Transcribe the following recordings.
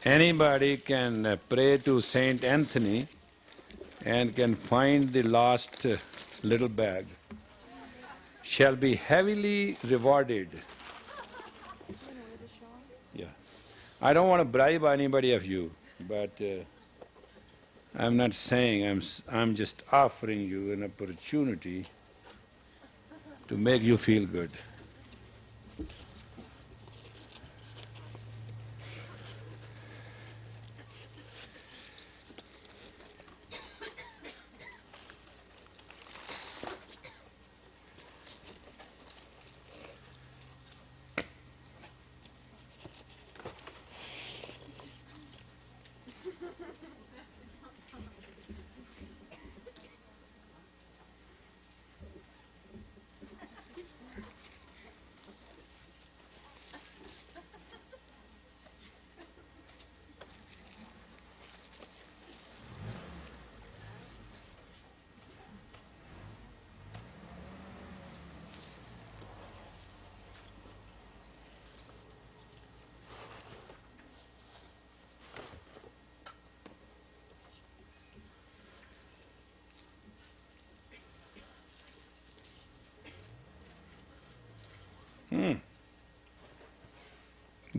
Anybody can pray to Saint Anthony and can find the lost little bag, shall be heavily rewarded. Yeah. I don't want to bribe anybody of you, but I'm not saying, I'm just offering you an opportunity to make you feel good.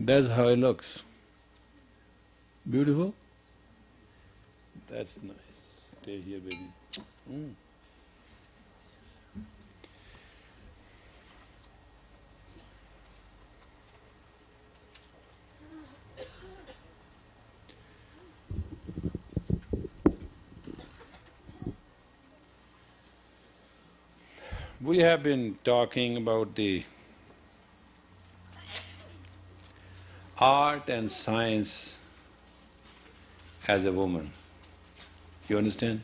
That's how it looks. Beautiful? That's nice. Stay here, baby. We have been talking about the art and science as a woman. You understand?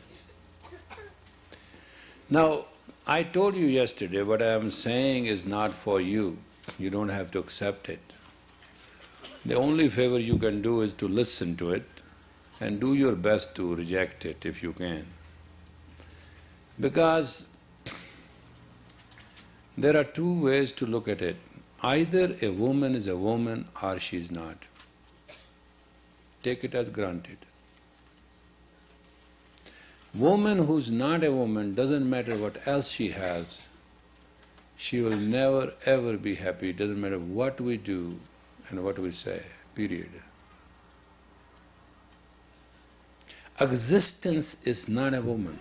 Now, I told you yesterday what I am saying is not for you. You don't have to accept it. The only favor you can do is to listen to it and do your best to reject it if you can. Because there are two ways to look at it. Either a woman is a woman or she is not. Take it as granted. Woman who's not a woman, doesn't matter what else she has, she will never ever be happy, doesn't matter what we do and what we say, period. Existence is not a woman.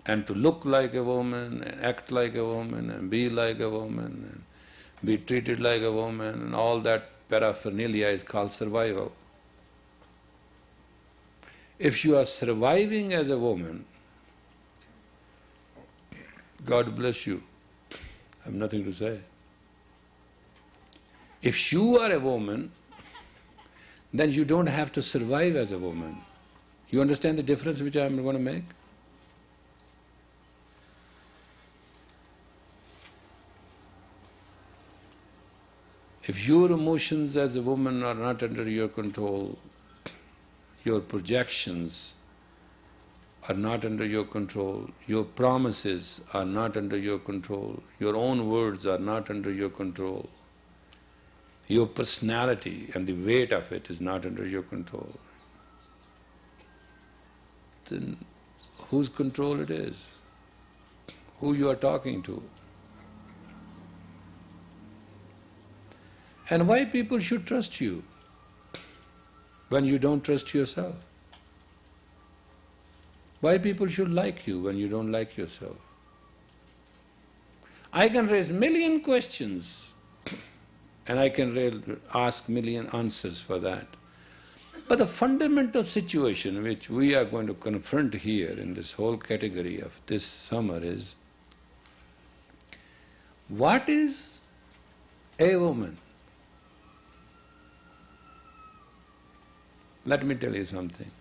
And to look like a woman, and act like a woman, and be like a woman, and be treated like a woman, and all that paraphernalia is called survival. If you are surviving as a woman, God bless you. I have nothing to say. If you are a woman, then you don't have to survive as a woman. You understand the difference which I am going to make? If your emotions as a woman are not under your control, your projections are not under your control, your promises are not under your control, your own words are not under your control, your personality and the weight of it is not under your control, then whose control it is? Who you are talking to? And why people should trust you when you don't trust yourself? Why people should like you when you don't like yourself? I can raise million questions and I can ask million answers for that. But the fundamental situation which we are going to confront here in this whole category of this summer is, what is a woman? Let me tell you something.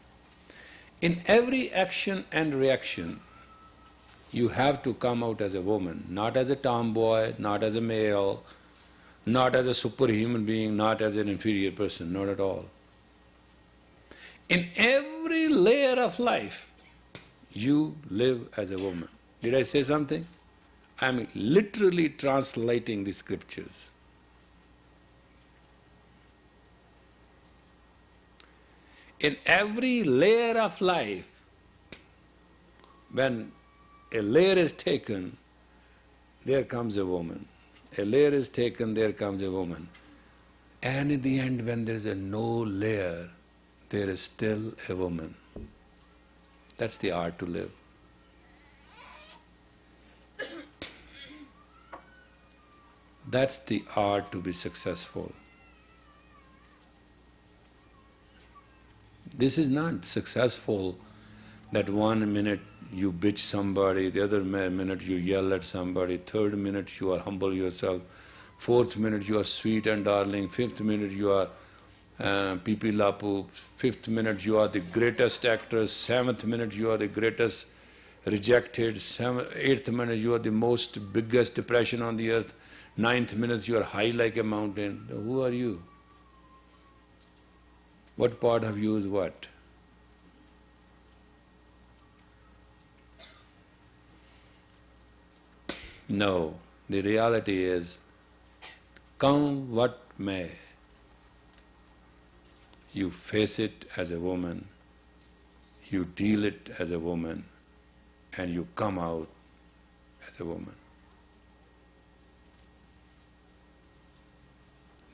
In every action and reaction, you have to come out as a woman, not as a tomboy, not as a male, not as a superhuman being, not as an inferior person, not at all. In every layer of life, you live as a woman. Did I say something? I'm literally translating the scriptures. In every layer of life, when a layer is taken, there comes a woman. A layer is taken, there comes a woman. And in the end, when there is a no layer, there is still a woman. That's the art to live. That's the art to be successful. This is not successful that 1 minute you bitch somebody, the other minute you yell at somebody, third minute you are humble yourself, fourth minute you are sweet and darling, fifth minute you are pipi lapu, fifth minute you are the greatest actress, seventh minute you are the greatest rejected, eighth minute you are the most biggest depression on the earth, ninth minute you are high like a mountain. Who are you? What part of you is what? No, the reality is, come what may, you face it as a woman, you deal it as a woman, and you come out as a woman.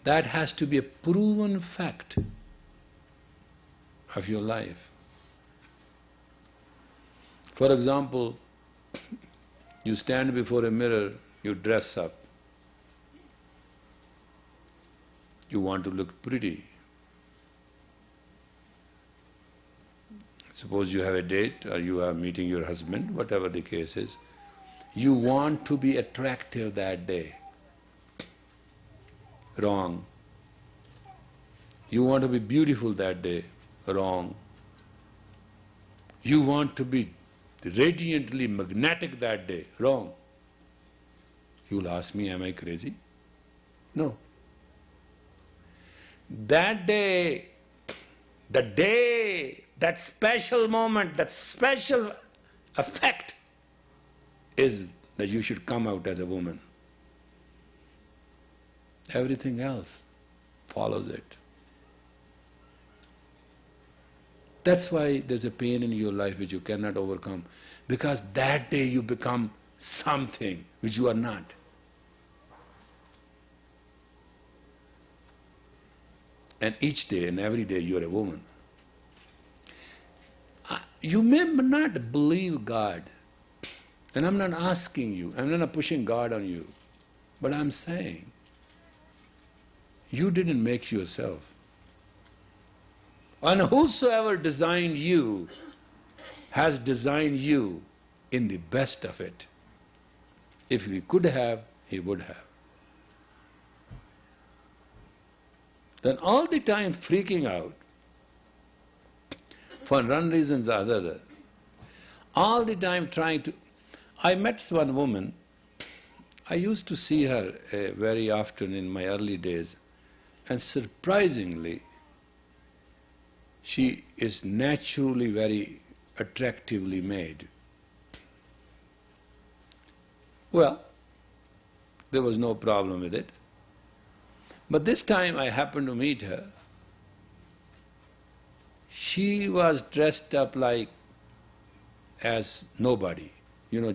That has to be a proven fact of your life. For example, you stand before a mirror, you dress up. You want to look pretty. Suppose you have a date or you are meeting your husband, whatever the case is, you want to be attractive that day. Wrong. You want to be beautiful that day. Wrong. You want to be radiantly magnetic that day. Wrong. You'll ask me, am I crazy? No. That day, that special moment, that special effect is that you should come out as a woman. Everything else follows it. That's why there's a pain in your life which you cannot overcome, because that day you become something which you are not. And each day and every day you are a woman. You may not believe God, and I'm not asking you, I'm not pushing God on you, but I'm saying, you didn't make yourself. And whosoever designed you has designed you in the best of it. If he could have, he would have. Then all the time freaking out for one reason or other, all the time trying to… I met one woman, I used to see her very often in my early days, and surprisingly, she is naturally very attractively made. Well, there was no problem with it. But this time I happened to meet her. She was dressed up like as nobody,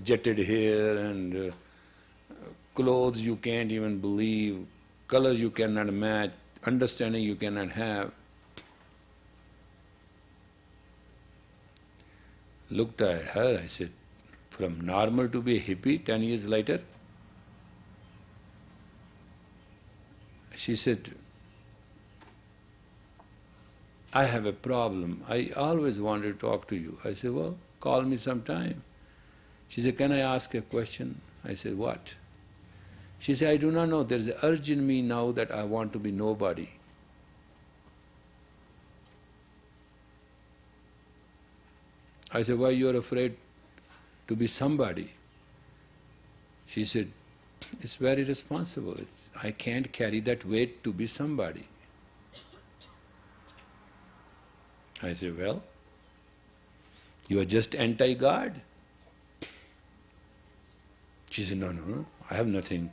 jetted hair and clothes you can't even believe, colors you cannot match, understanding you cannot have. Looked at her, I said, from normal to be a hippie 10 years later? She said, I have a problem. I always wanted to talk to you. I said, well, call me sometime. She said, can I ask a question? I said, what? She said, I do not know. There is an urge in me now that I want to be nobody. I said, why you are afraid to be somebody? She said, it's very responsible. I can't carry that weight to be somebody. I said, well, you are just anti-God. She said, no, I have nothing.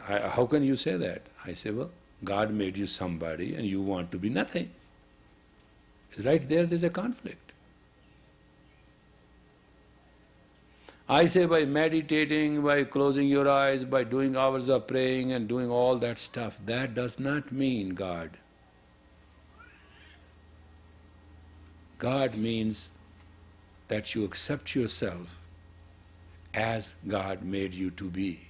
How can you say that? I said, well, God made you somebody and you want to be nothing. Right there's a conflict. I say by meditating, by closing your eyes, by doing hours of praying and doing all that stuff, that does not mean God. God means that you accept yourself as God made you to be.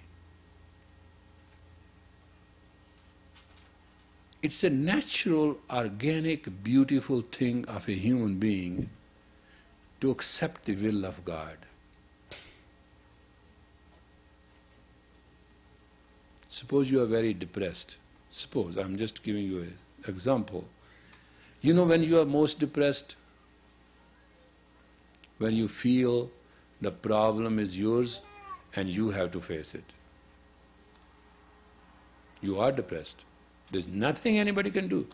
It's a natural, organic, beautiful thing of a human being to accept the will of God. Suppose you are very depressed. Suppose, I'm just giving you an example. You know when you are most depressed? When you feel the problem is yours and you have to face it. You are depressed. There's nothing anybody can do.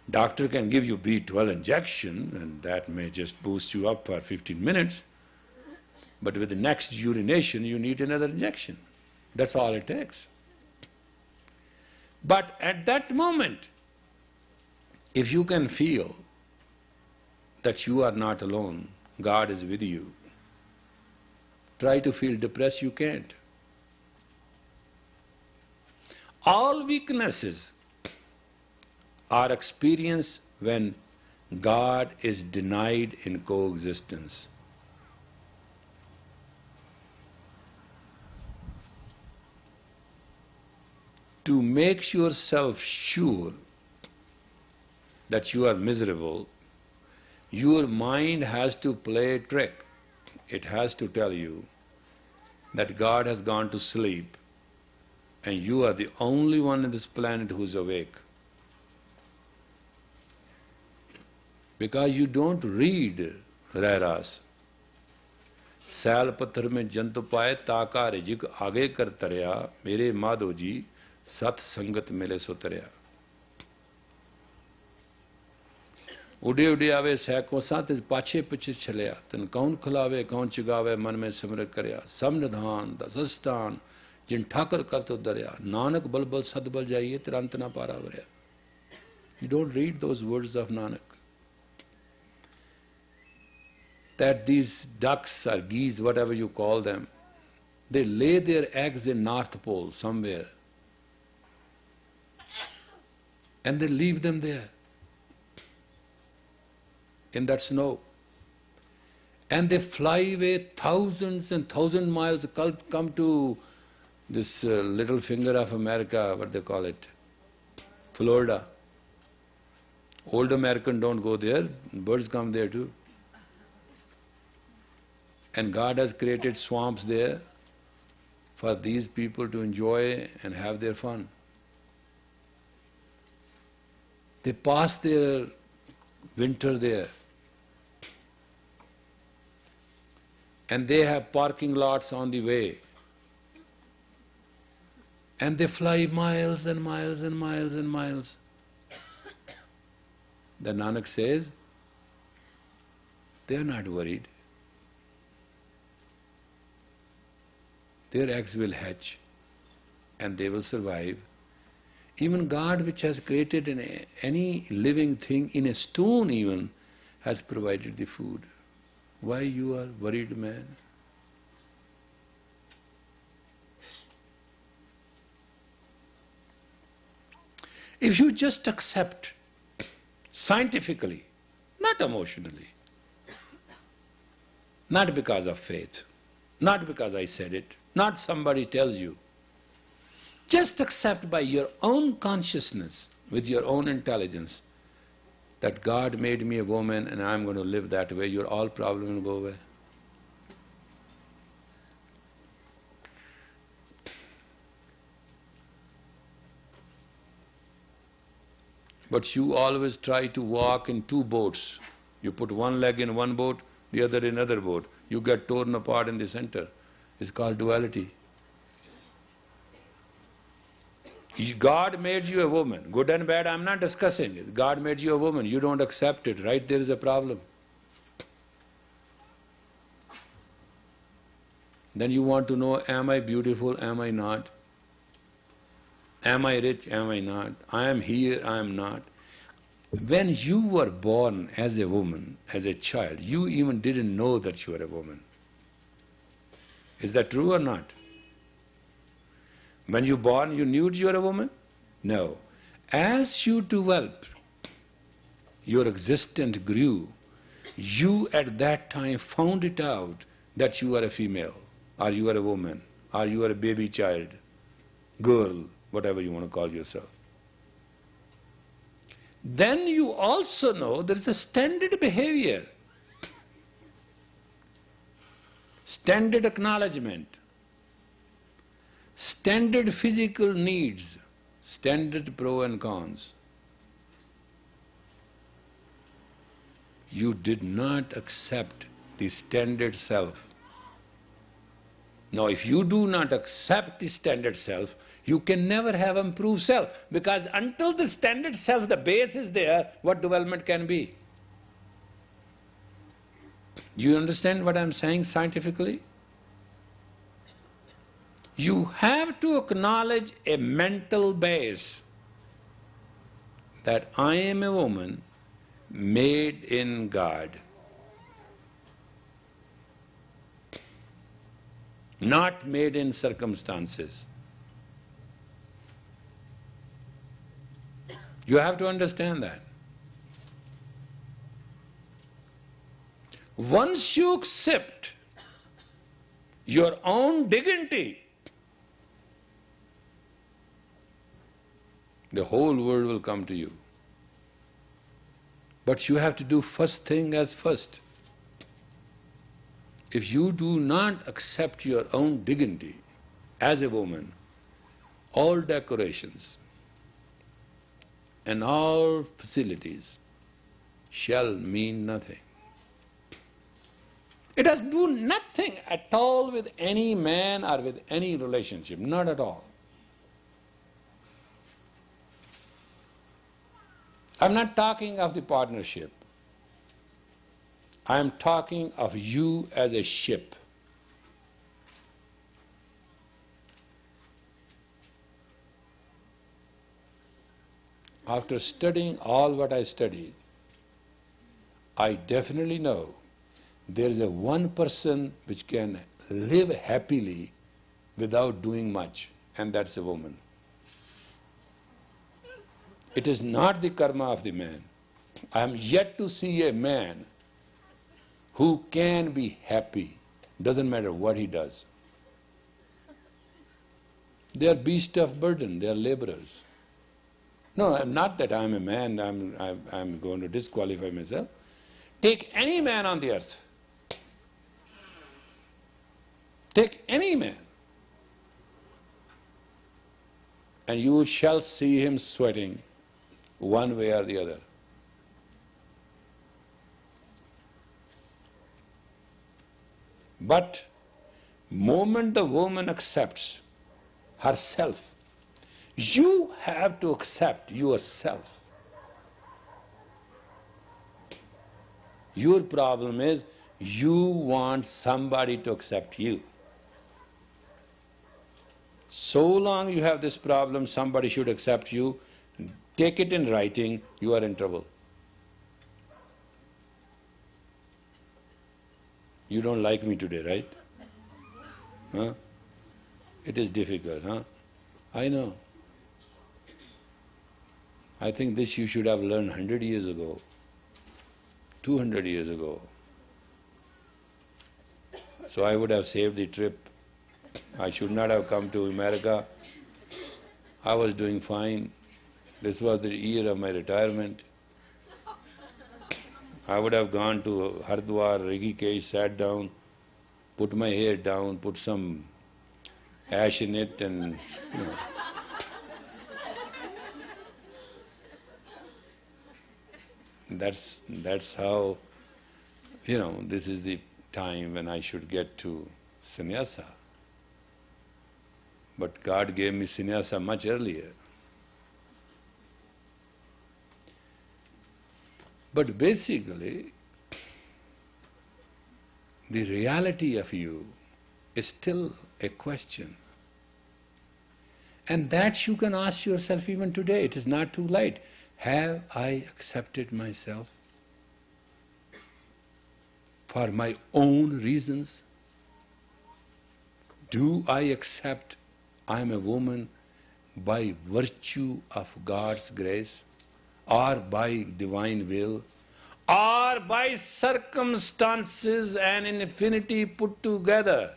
Doctor can give you B12 injection and that may just boost you up for 15 minutes, but with the next urination you need another injection. That's all it takes. But at that moment, if you can feel that you are not alone, God is with you, try to feel depressed, you can't. All weaknesses are experienced when God is denied in coexistence. To make yourself sure that you are miserable, your mind has to play a trick. It has to tell you that God has gone to sleep and you are the only one on this planet who's awake. Because you don't read Rairas. सैल पत्थर में जंतु पाए ताका रिजिक आगे कर तरया मेरे माधो जी सत संगत मिले सो तरया उड़े उड़े आवे सैकों साथ पाछे पिछे छलिया तन कौन खिलावे कौन चिगावे मन में सिमरत करया सब निधान दसस्तान जिन ठाकर कर तो दरिया नानक बल बल सदबल जाइए तिरंत ना पारा वरया. You don't read those words of Nanak. That these ducks or geese, whatever you call them, they lay their eggs in North Pole somewhere and they leave them there in that snow. And they fly away thousands and thousand miles, come to this little finger of America, what they call it, Florida. Old Americans don't go there, birds come there too. And God has created swamps there for these people to enjoy and have their fun. They pass their winter there. And they have parking lots on the way. And they fly miles and miles and miles and miles. The Nanak says, they are not worried. Their eggs will hatch and they will survive. Even God, which has created any living thing, in a stone even, has provided the food. Why you are worried, man? If you just accept scientifically, not emotionally, not because of faith, not because I said it, not somebody tells you, just accept by your own consciousness, with your own intelligence, that God made me a woman and I'm going to live that way, your all problem will go away. But you always try to walk in two boats. You put one leg in one boat, the other in another boat. You get torn apart in the center. It's called duality. God made you a woman. Good and bad, I'm not discussing it. God made you a woman. You don't accept it, right? There is a problem. Then you want to know, am I beautiful? Am I not? Am I rich? Am I not? I am here, I am not. When you were born as a woman, as a child, you even didn't know that you were a woman. Is that true or not? When you were born, you knew you were a woman? No. As you developed, your existence grew, you at that time found it out that you are a female, or you are a woman, or you are a baby child, girl, whatever you want to call yourself. Then you also know there is a standard behavior, standard acknowledgement, standard physical needs, standard pros and cons. You did not accept the standard self. Now, if you do not accept the standard self, you can never have improved self, because until the standard self, the base is there, what development can be? You understand what I'm saying scientifically? You have to acknowledge a mental base that I am a woman made in God, not made in circumstances. You have to understand that. Once you accept your own dignity, the whole world will come to you. But you have to do first thing as first. If you do not accept your own dignity as a woman, all decorations and all facilities shall mean nothing. It does do nothing at all with any man or with any relationship, not at all. I'm not talking of the partnership. I'm talking of you as a ship. After studying all what I studied, I definitely know there is a one person which can live happily without doing much, and that's a woman. It is not the karma of the man. I am yet to see a man who can be happy, doesn't matter what he does. They are beasts of burden, they are laborers. No, not that I'm a man, I'm going to disqualify myself. Take any man on the earth. Take any man, and you shall see him sweating one way or the other. But moment the woman accepts herself, you have to accept yourself. Your problem is you want somebody to accept you. So long you have this problem, somebody should accept you, take it in writing, you are in trouble. You don't like me today, right? Huh? It is difficult, huh? I know. I think this you should have learned 100 years ago, 200 years ago. So I would have saved the trip. I should not have come to America. I was doing fine. This was the year of my retirement. I would have gone to Hardwar, Rishikesh, sat down, put my hair down, put some ash in it, and that's how, this is the time when I should get to sannyasa. But God gave me sannyasa much earlier. But basically, the reality of you is still a question. And that you can ask yourself even today. It is not too late. Have I accepted myself for my own reasons? Do I accept I am a woman by virtue of God's grace, or by divine will, or by circumstances and infinity put together?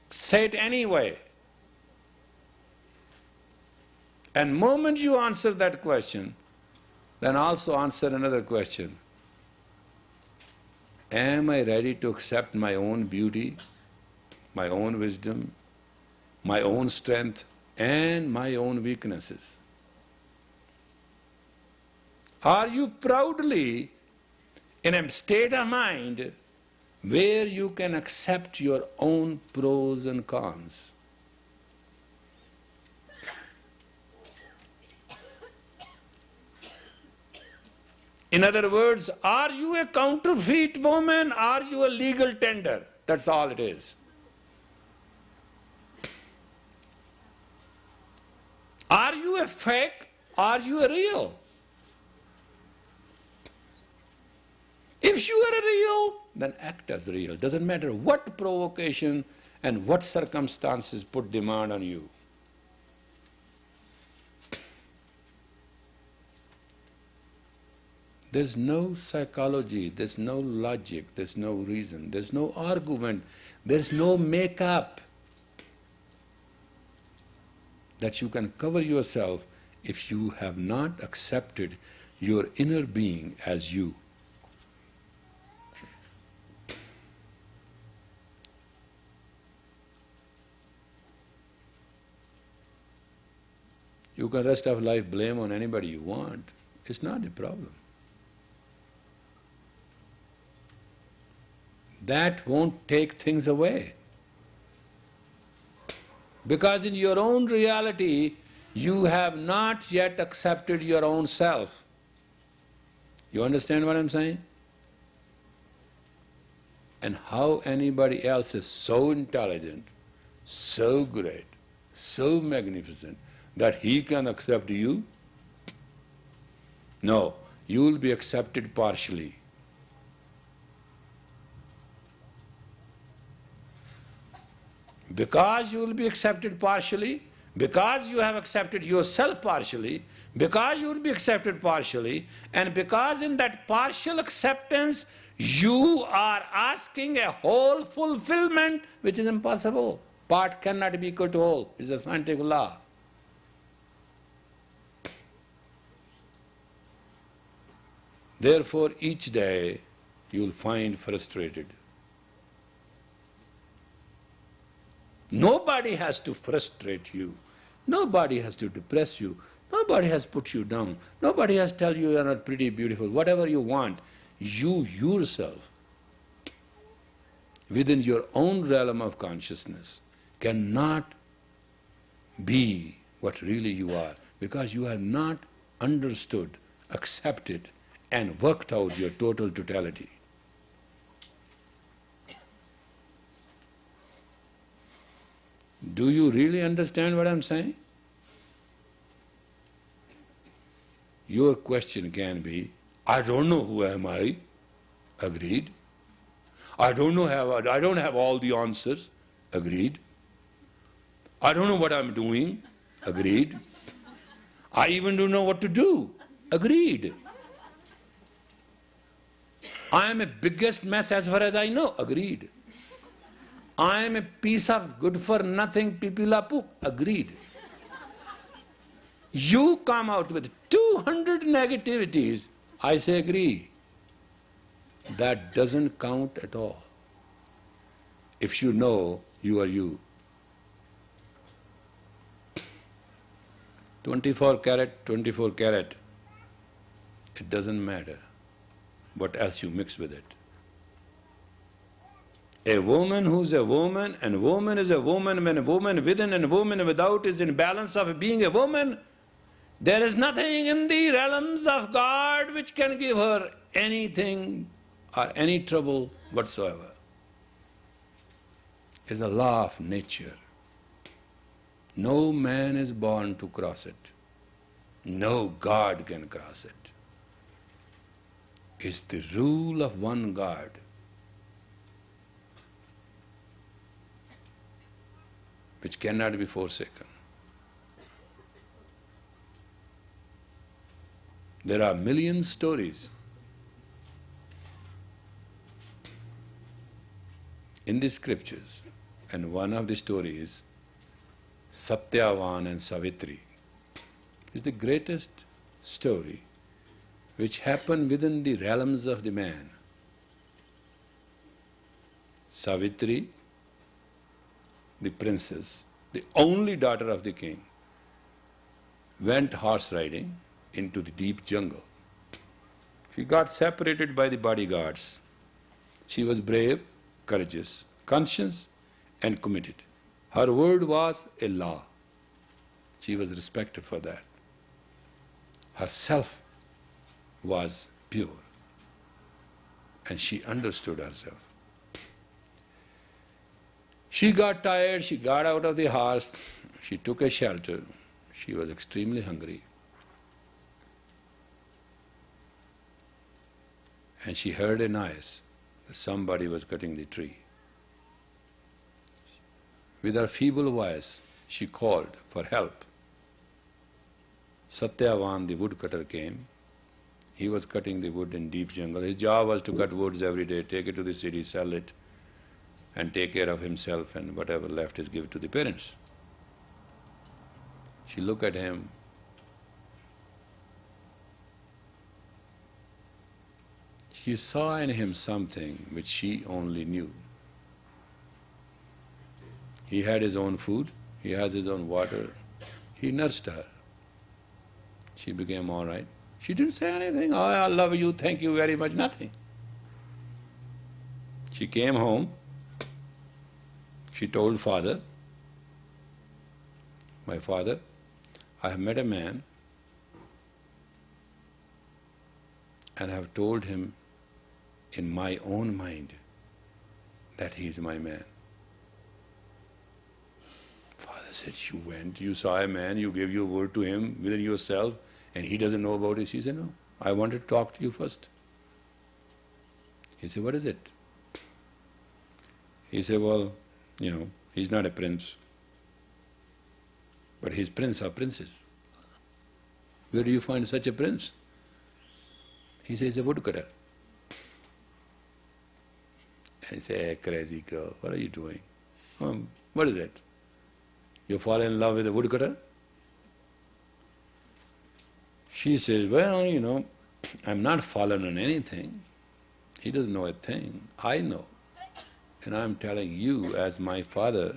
Say it anyway. And moment you answer that question, then also answer another question. Am I ready to accept my own beauty, my own wisdom, my own strength, and my own weaknesses? Are you proudly in a state of mind where you can accept your own pros and cons? In other words, are you a counterfeit woman? Are you a legal tender? That's all it is. Are you a fake? Are you a real? If you are a real, then act as real. Doesn't matter what provocation and what circumstances put demand on you. There's no psychology, there's no logic, there's no reason, there's no argument, there's no make-up that you can cover yourself if you have not accepted your inner being as you. You can rest of life blame on anybody you want. It's not the problem. That won't take things away. Because in your own reality, you have not yet accepted your own self. You understand what I'm saying? And how anybody else is so intelligent, so great, so magnificent, that he can accept you? No, you will be accepted partially. Because you will be accepted partially, because you have accepted yourself partially, because you will be accepted partially, and because in that partial acceptance you are asking a whole fulfillment, which is impossible. Part cannot be equal to whole. It's a scientific law. Therefore, each day you will find frustrated. Nobody has to frustrate you. Nobody has to depress you. Nobody has put you down. Nobody has tell you are not pretty, beautiful. Whatever you want, you yourself, within your own realm of consciousness, cannot be what really you are, because you have not understood, accepted, and worked out your total totality. Do you really understand what I'm saying? Your question can be, I don't know who am I. Agreed. I don't have all the answers. Agreed. I don't know what I'm doing. Agreed. I even don't know what to do. Agreed. I am a biggest mess as far as I know. Agreed. I am a piece of good-for-nothing pipila-poop. Agreed. You come out with 200 negativities, I say agree. That doesn't count at all. If you know you are you. 24 karat, 24 karat, it doesn't matter what else you mix with it. A woman who's a woman, and woman is a woman when a woman within and woman without is in balance of being a woman, there is nothing in the realms of God which can give her anything or any trouble whatsoever. It's a law of nature. No man is born to cross it. No God can cross it. It's the rule of one God. Which cannot be forsaken. There are million stories in the scriptures, and one of the stories, Satyavan and Savitri, is the greatest story which happened within the realms of the man. Savitri, the princess, the only daughter of the king, went horse riding into the deep jungle. She got separated by the bodyguards. She was brave, courageous, conscious and committed. Her word was a law. She was respected for that. Her self was pure and she understood herself. She got tired, she got out of the horse, she took a shelter. She was extremely hungry. And she heard a noise that somebody was cutting the tree. With her feeble voice, she called for help. Satyavan, the woodcutter, came. He was cutting the wood in deep jungle. His job was to cut woods every day, take it to the city, sell it, and take care of himself, and whatever left is give to the parents. She looked at him. She saw in him something which she only knew. He had his own food, he has his own water. He nursed her. She became all right. She didn't say anything, oh, I love you, thank you very much, nothing. She came home. She told father, my father, I have met a man and I have told him in my own mind that he is my man. Father said, you went, you saw a man, you gave your word to him within yourself and he doesn't know about it. She said, no, I wanted to talk to you first. He said, what is it? He said, well, he's not a prince, but his prince or princess. Where do you find such a prince? He says, he's a woodcutter. And he said, hey, crazy girl, what are you doing? What is it? You fall in love with a woodcutter? She says, well, I'm not fallen on anything. He doesn't know a thing. I know. And I'm telling you as my father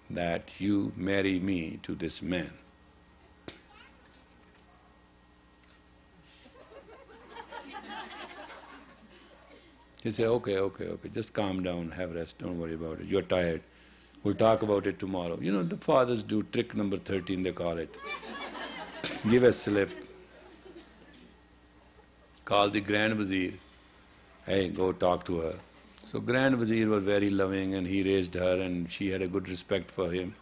that you marry me to this man. He said, okay, just calm down, have rest, don't worry about it, you're tired. We'll talk about it tomorrow. The fathers do trick number 13, they call it. Give a slip. Call the Grand Vizier. Hey, go talk to her. So Grand Vizier was very loving and he raised her and she had a good respect for him.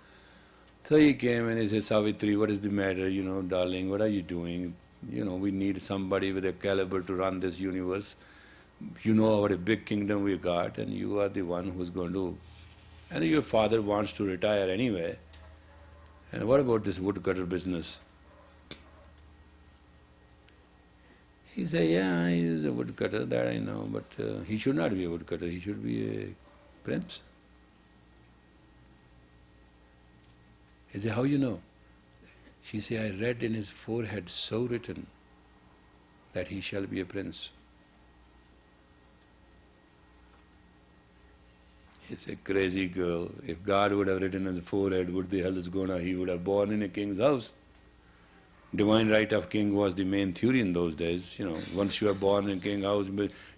So he came and he said, Savitri, what is the matter, darling, what are you doing? We need somebody with a caliber to run this universe. You know what a big kingdom we got and you are the one who's going to… And your father wants to retire anyway. And what about this woodcutter business? He said, yeah, he is a woodcutter, that I know, but he should not be a woodcutter, he should be a prince. He said, how you know? She said, I read in his forehead so written that he shall be a prince. It's a crazy girl. If God would have written on his forehead, what the hell is going on? He would have born in a king's house. Divine right of king was the main theory in those days. Once you are born in a king's house,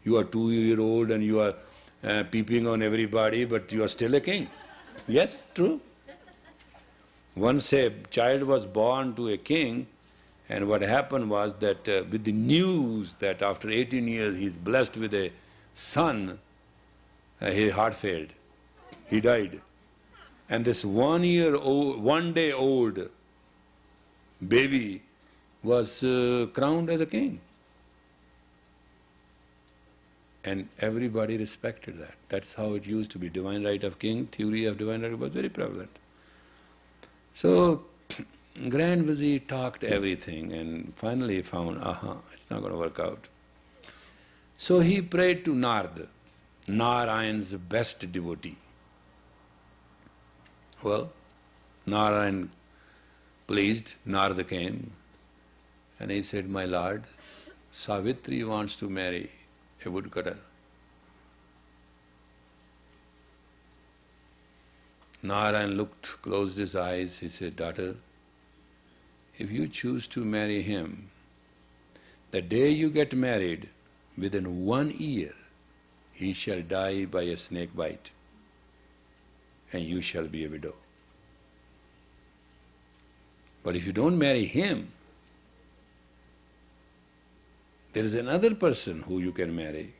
you are 2-year-old and you are peeping on everybody, but you are still a king. Yes, true. Once a child was born to a king, and what happened was that with the news that after 18 years he is blessed with a son, his heart failed. He died. And this 1 year old, 1 day old baby was crowned as a king. And everybody respected that. That's how it used to be. Divine right of king, theory of divine right was very prevalent. So, Grand Vizier talked everything and finally found, it's not going to work out. So he prayed to Nard, Narayan's best devotee. Well, Narayan pleased, Narada came and he said, my lord, Savitri wants to marry a woodcutter. Narayan looked, closed his eyes, he said, daughter, if you choose to marry him, the day you get married, within 1 year, he shall die by a snake bite and you shall be a widow. But if you don't marry him, there is another person who you can marry.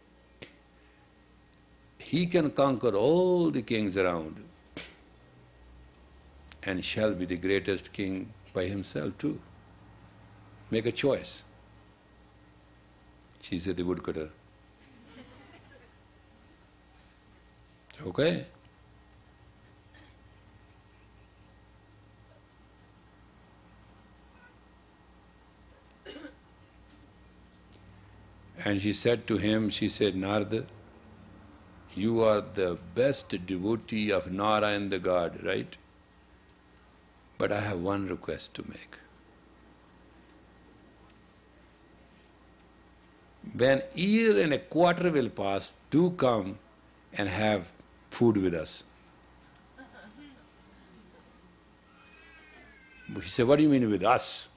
He can conquer all the kings around and shall be the greatest king by himself too. Make a choice. She said, the woodcutter. Okay. And she said to him, she said, Narada, you are the best devotee of Narayan the God, right? But I have one request to make. When 1.25 years will pass, do come and have food with us. He said, what do you mean with us?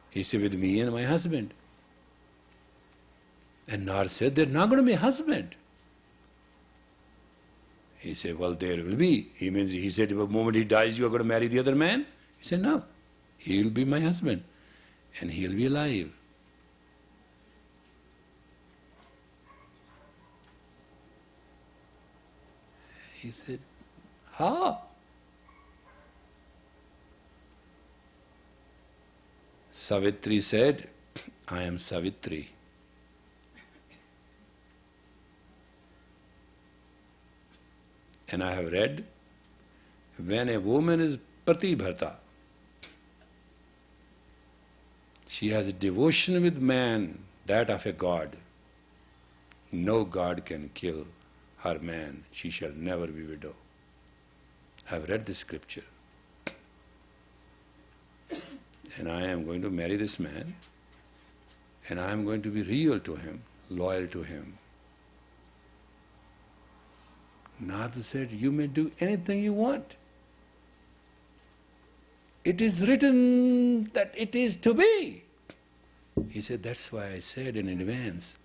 He said, with me and my husband. And Nard said, there's not going to be a husband. He said, well, there will be. He said, the moment he dies, you are going to marry the other man? He said, no, he will be my husband and he'll be alive. He said, how? Savitri said, I am Savitri. And I have read, when a woman is pratibharta, she has a devotion with man, that of a god. No god can kill her man, she shall never be widow. I have read this scripture. And I am going to marry this man, and I am going to be real to him, loyal to him. Narada said, you may do anything you want. It is written that it is to be. He said, that's why I said in advance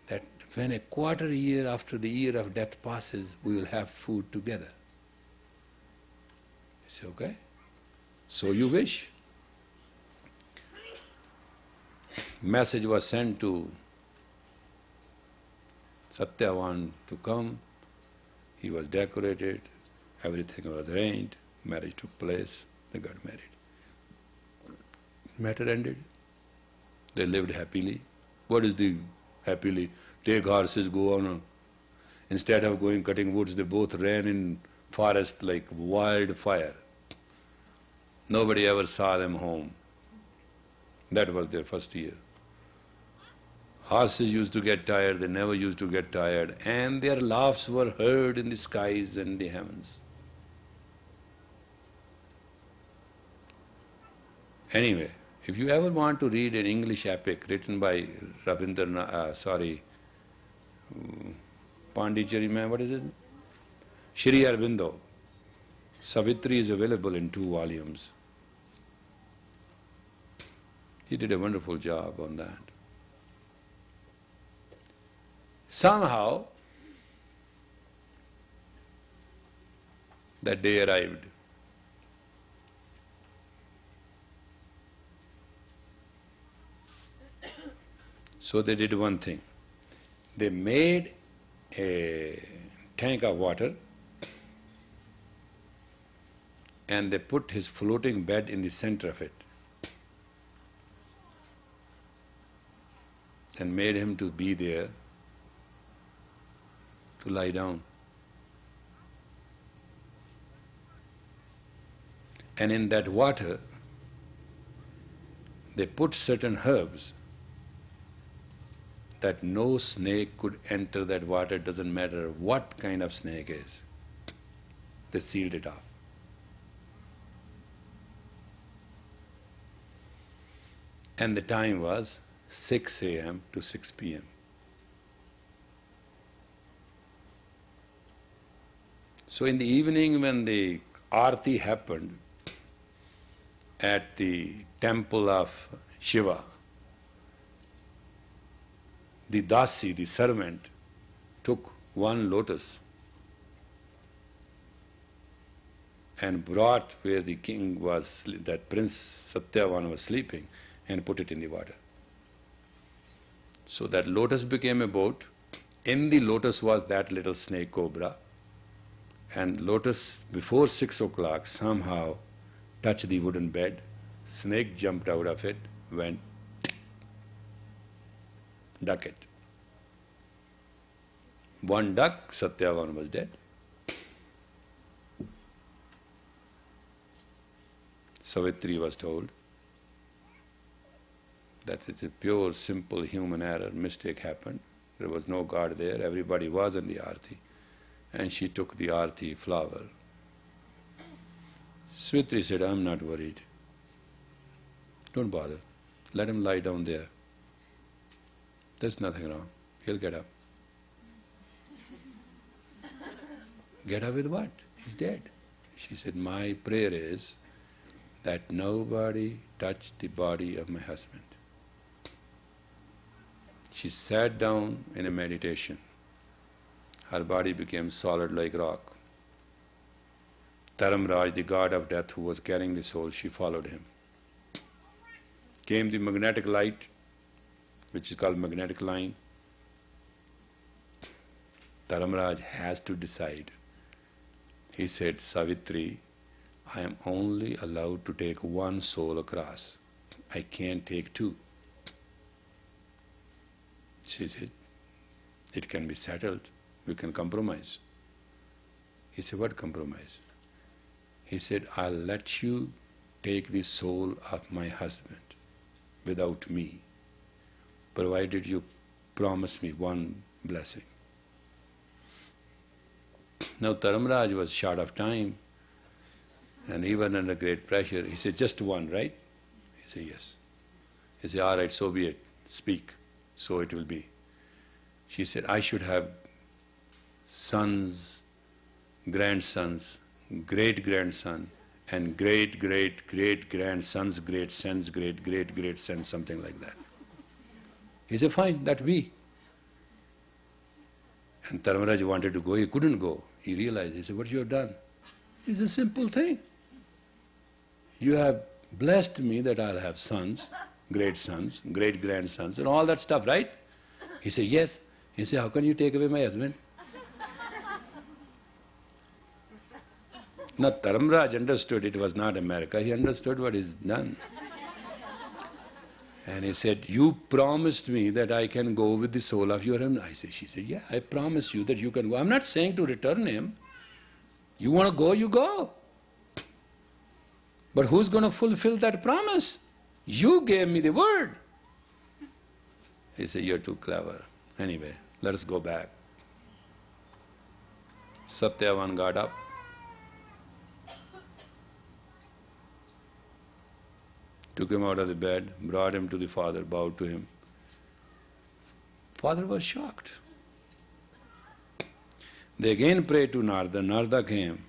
that when 1/4 year after the year of death passes, we will have food together. He said, okay, so you wish. Message was sent to Satyavan to come. He was decorated, everything was arranged, marriage took place, they got married. Matter ended. They lived happily. What is the happily? Take horses, go on. Instead of going cutting woods, they both ran in forest like wildfire. Nobody ever saw them home. That was their first year. Horses used to get tired, they never used to get tired, and their laughs were heard in the skies and the heavens. Anyway, if you ever want to read an English epic written by Pondicherry man, what is it? Shri Aurobindo, Savitri is available in 2 volumes. He did a wonderful job on that. Somehow, that day arrived. So they did one thing. They made a tank of water and they put his floating bed in the center of it and made him to be there to lie down. And in that water, they put certain herbs that no snake could enter that water, doesn't matter what kind of snake is. They sealed it off. And the time was 6 a.m. to 6 p.m. So in the evening when the arti happened at the temple of Shiva, the dasi, the servant, took one lotus and brought where the king was, that Prince Satyavan was sleeping, and put it in the water. So that lotus became a boat. In the lotus was that little snake cobra, and lotus before 6 o'clock somehow touched the wooden bed. Snake jumped out of it, went duck it. One duck, Satyavan was dead. Savitri was told that it's a pure, simple human error, mistake happened. There was no God there, everybody was in the arti. And she took the arti flower. Savitri said, I'm not worried. Don't bother. Let him lie down there. There's nothing wrong. He'll get up. Get up with what? He's dead. She said, my prayer is that nobody touch the body of my husband. She sat down in a meditation. Her body became solid like rock. Dharamraj, the god of death who was carrying the soul, she followed him. Came the magnetic light, which is called magnetic line. Dharamraj has to decide. He said, Savitri, I am only allowed to take one soul across. I can't take two. She said, it can be settled. We can compromise. He said, what compromise? He said, I'll let you take the soul of my husband without me, provided you promise me one blessing. Now Dharamraj was short of time and he was under great pressure. He said, just one, right? He said, yes. He said, all right, so be it. Speak, so it will be. She said, I should have sons, grandsons, great-grandson, and great-great-great-grandsons, great-sons, great-great-great-sons, something like that. He said, fine, that be. And Dharamraj wanted to go, he couldn't go. He realized, he said, what you have done? It's a simple thing. You have blessed me that I'll have sons, great-grandsons, and all that stuff, right? He said, yes. He said, how can you take away my husband? Now Dharamraj understood it was not America, he understood what is done. And he said, you promised me that I can go with the soul of your husband. She said, yeah, I promise you that you can go. I'm not saying to return him. You want to go, you go. But who's going to fulfill that promise? You gave me the word. He said, you're too clever. Anyway, let us go back. Satyavan got up. Took him out of the bed, brought him to the father, bowed to him. Father was shocked. They again prayed to Narada. Narada came.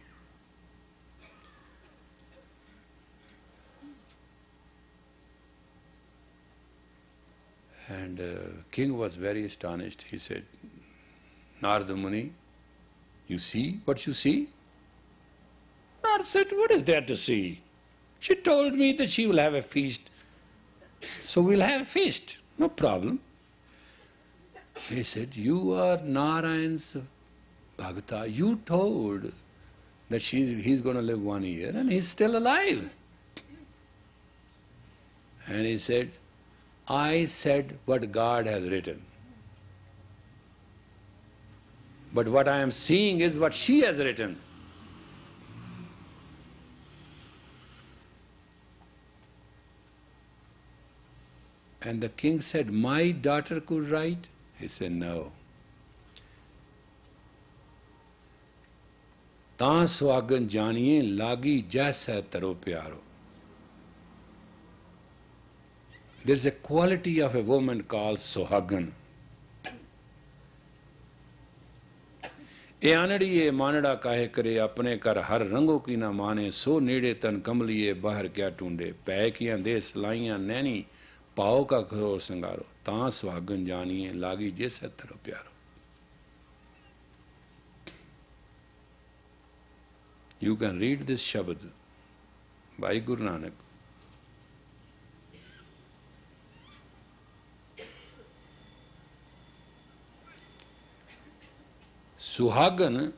And king was very astonished. He said, Narada Muni, you see what you see? Narada said, what is there to see? She told me that she will have a feast. So we'll have a feast, no problem. He said, you are Narayan's Bhagata. You told that he's going to live 1 year and he's still alive. And he said, I said what God has written. But what I am seeing is what she has written. And the king said, my daughter could write? He said, no. ਤਾਂ ਸੁਹਾਗਨ ਜਾਣੀਏ ਲਾਗੀ ਜੈਸੈ ਤਰੋ ਪਿਆਰੋ. There's a quality of a woman called suhagan. ए आनड़िए मानड़ा काहे करे अपने कर हर रंगों की ना माने सो नेड़े तन कमलिए बाहर क्या टूंडे पै कियां दे सलाइयां नैनी पाओ का खरो संगारो तां सुहागन जानिए लागी जैसे तरो प्यारो. You can read this Shabad by Guru Nanak. Suhagan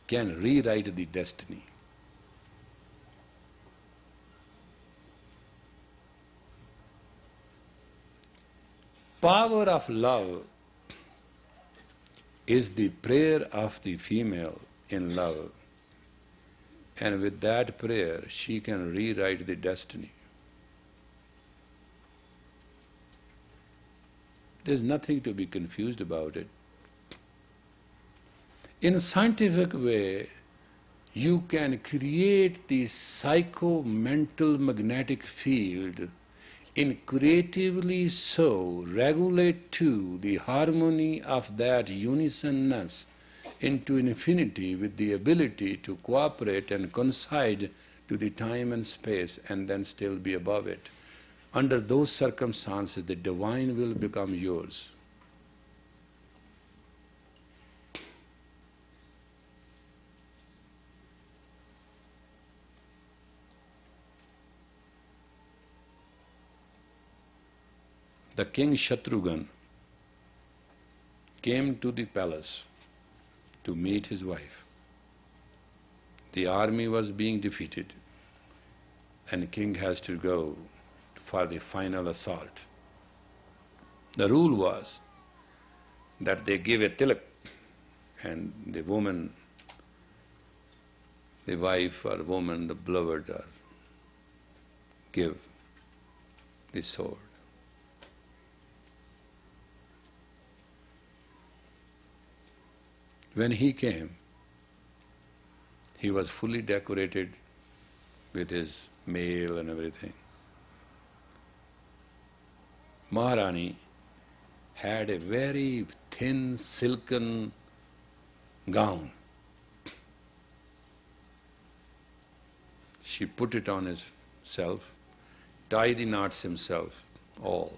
can rewrite the destiny. Power of love is the prayer of the female in love. And with that prayer, she can rewrite the destiny. There's nothing to be confused about it. In a scientific way, you can create the psycho-mental magnetic field and creatively so regulate to the harmony of that unisonness into infinity with the ability to cooperate and coincide to the time and space and then still be above it. Under those circumstances, the divine will become yours. The king Shatrughan came to the palace to meet his wife. The army was being defeated and king has to go for the final assault. The rule was that they give a tilak and the woman, the wife or woman, the beloved, give the sword. When he came, he was fully decorated with his mail and everything. Maharani had a very thin silken gown. She put it on himself, tied the knots himself, all,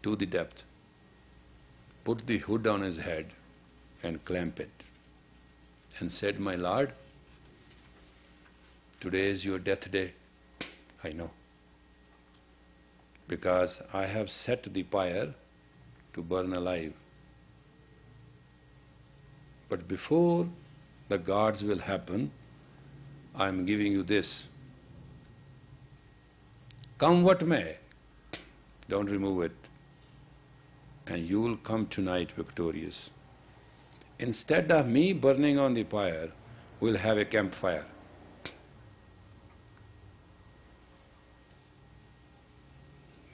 to the depth, put the hood on his head and clamp it, and said, my lord, today is your death day. I know, because I have set the pyre to burn alive. But before the gods will happen, I am giving you this. Come what may, don't remove it, and you will come tonight victorious. Instead of me burning on the pyre, we'll have a campfire.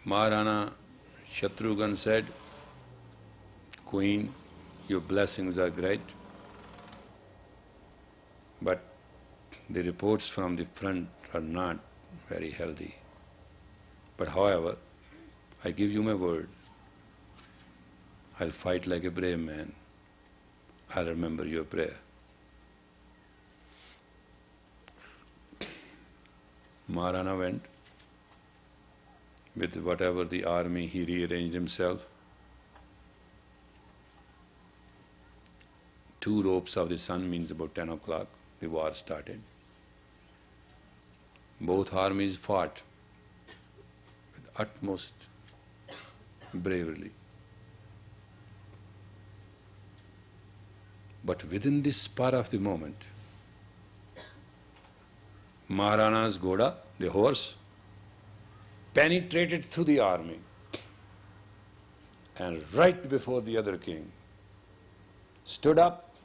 Maharana Shatrughan said, Queen, your blessings are great, but the reports from the front are not very healthy. But however, I give you my word, I'll fight like a brave man. I'll remember your prayer. Maharana went with whatever the army, he rearranged himself. 2 ropes of the sun means about 10 o'clock, the war started. Both armies fought with utmost bravery. But within this spur of the moment, Maharana's Ghoda, the horse, penetrated through the army and right before the other king, stood up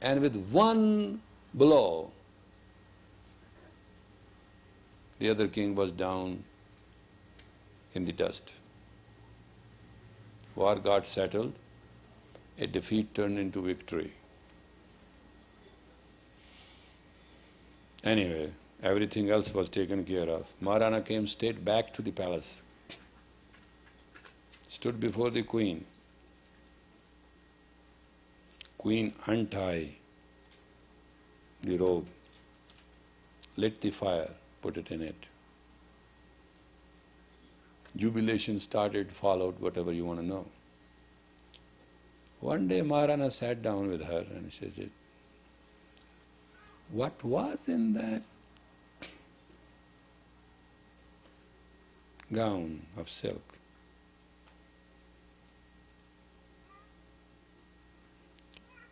and with one blow, the other king was down in the dust. War got settled, a defeat turned into victory. Anyway, everything else was taken care of. Maharana came straight back to the palace, stood before the queen. Queen untied the robe, lit the fire, put it in it. Jubilation started, followed, whatever you want to know. One day Maharana sat down with her and said, "What was in that gown of silk?"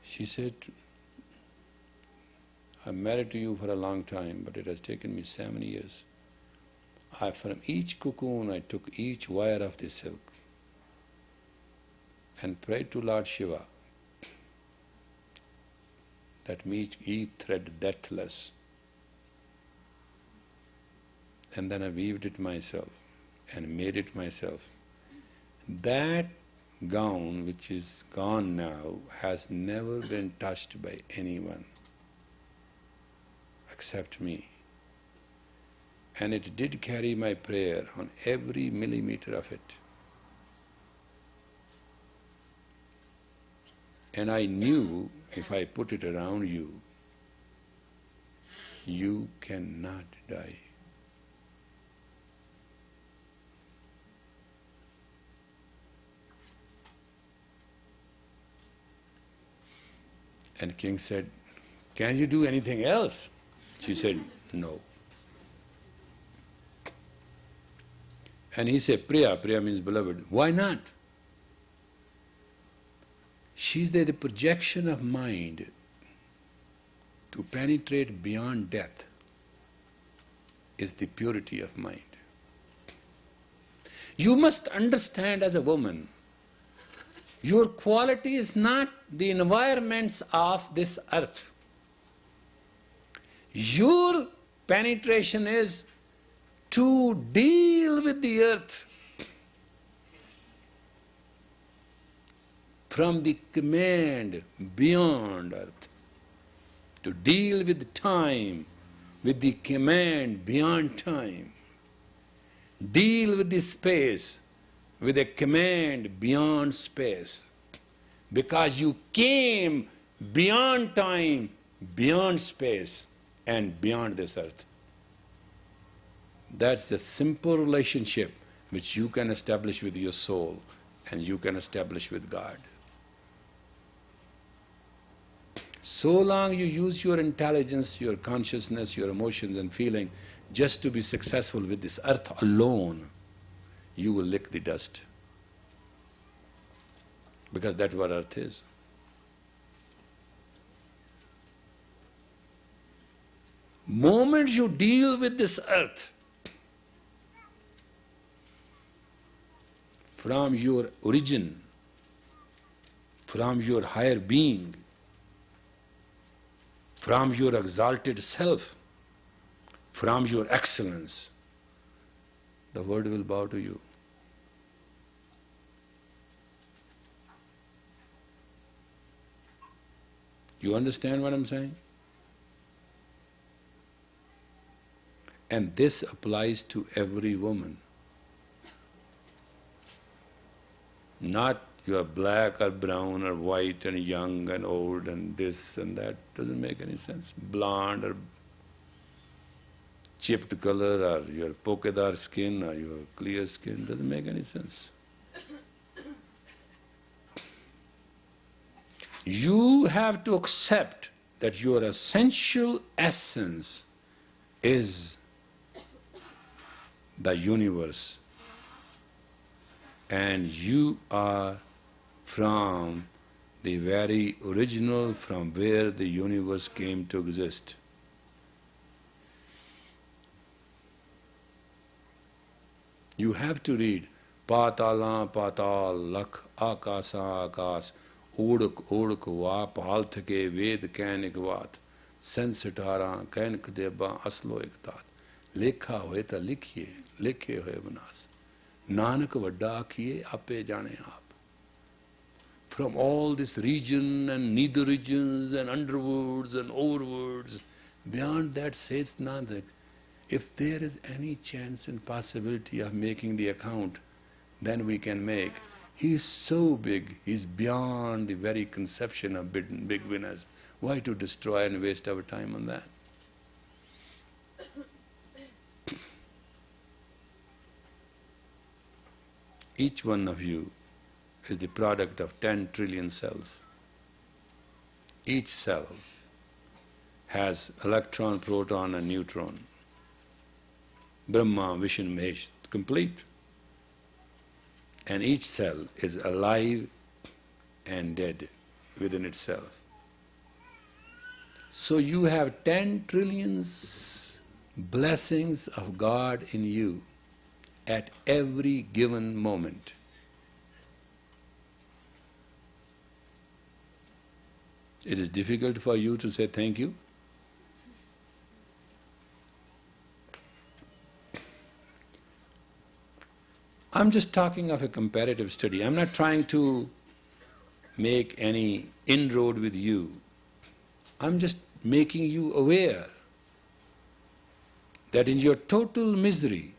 She said, "I'm married to you for a long time, but it has taken me 7 years. From each cocoon I took each wire of the silk and prayed to Lord Shiva that each thread deathless. And then I weaved it myself and made it myself. That gown, which is gone now, has never been touched by anyone except me. And it did carry my prayer on every millimeter of it. And I knew if I put it around you, you cannot die." And king said, "Can you do anything else?" She said, "No." And he said, "Priya," Priya means beloved, "why not?" She's the projection of mind to penetrate beyond death is the purity of mind. You must understand as a woman, your quality is not the environments of this earth. Your penetration is to deal with the earth from the command beyond earth, to deal with time with the command beyond time, deal with the space with a command beyond space, because you came beyond time, beyond space, and beyond this earth. That's the simple relationship which you can establish with your soul and you can establish with God. So long you use your intelligence, your consciousness, your emotions and feeling just to be successful with this earth alone, you will lick the dust. Because that's what earth is. Moment you deal with this earth from your origin, from your higher being, from your exalted self, from your excellence, the world will bow to you. You understand what I'm saying? And this applies to every woman. Not you are black or brown or white and young and old and this and that, doesn't make any sense. Blonde or chipped color or your polka-dot skin or your clear skin, doesn't make any sense. You have to accept that your essential essence is the universe, and you are from the very original from where the universe came to exist. You have to read Patala Patal Lakh Akasa Akas Udak Udak Va Palthake Ved Kainik Vat Sensitara Kainik Deba Aslo Ektat Lekha hoye ta likhiye, lekhe hoye banas. Nanak vadda akhiye ape jane aap. From all this region and neither regions and underworlds and overworlds, beyond that says Nanak, if there is any chance and possibility of making the account, then we can make. He is so big, he is beyond the very conception of big winners. Why to destroy and waste our time on that? Each one of you is the product of 10 trillion cells. Each cell has electron, proton and neutron. Brahma, Vishnu, Mahesh, complete. And each cell is alive and dead within itself. So you have 10 trillions blessings of God in you at every given moment. It is difficult for you to say thank you. I'm just talking of a comparative study. I'm not trying to make any inroad with you. I'm just making you aware that in your total misery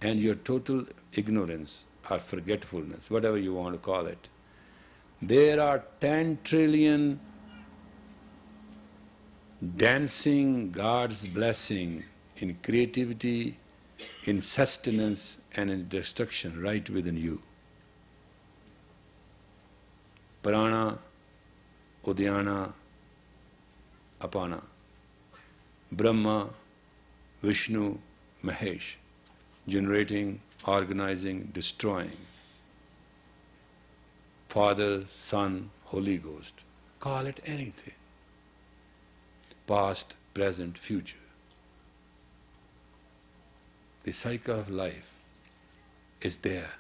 and your total ignorance or forgetfulness, whatever you want to call it, there are 10 trillion dancing God's blessing in creativity, in sustenance and in destruction right within you. Prana, Udyana, Apana, Brahma, Vishnu, Mahesh, generating, organizing, destroying. Father, Son, Holy Ghost. Call it anything. Past, present, future. The cycle of life is there.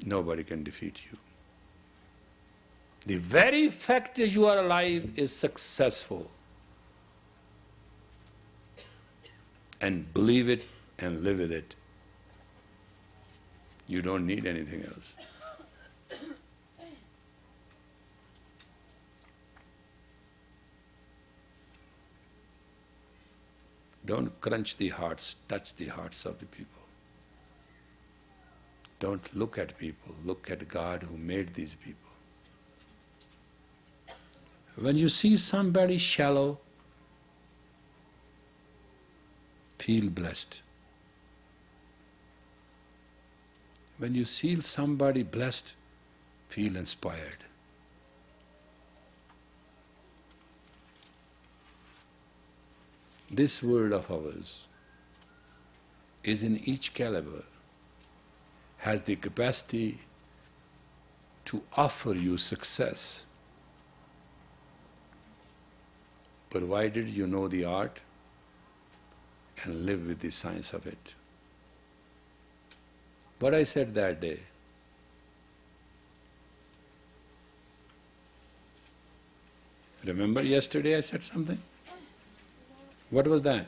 Nobody can defeat you. The very fact that you are alive is successful. And believe it and live with it. You don't need anything else. Don't crunch the hearts, touch the hearts of the people. Don't look at people, look at God who made these people. When you see somebody shallow, feel blessed. When you see somebody blessed, feel inspired. This word of ours is in each caliber, has the capacity to offer you success, provided you know the art and live with the science of it. What I said that day, remember yesterday I said something? What was that?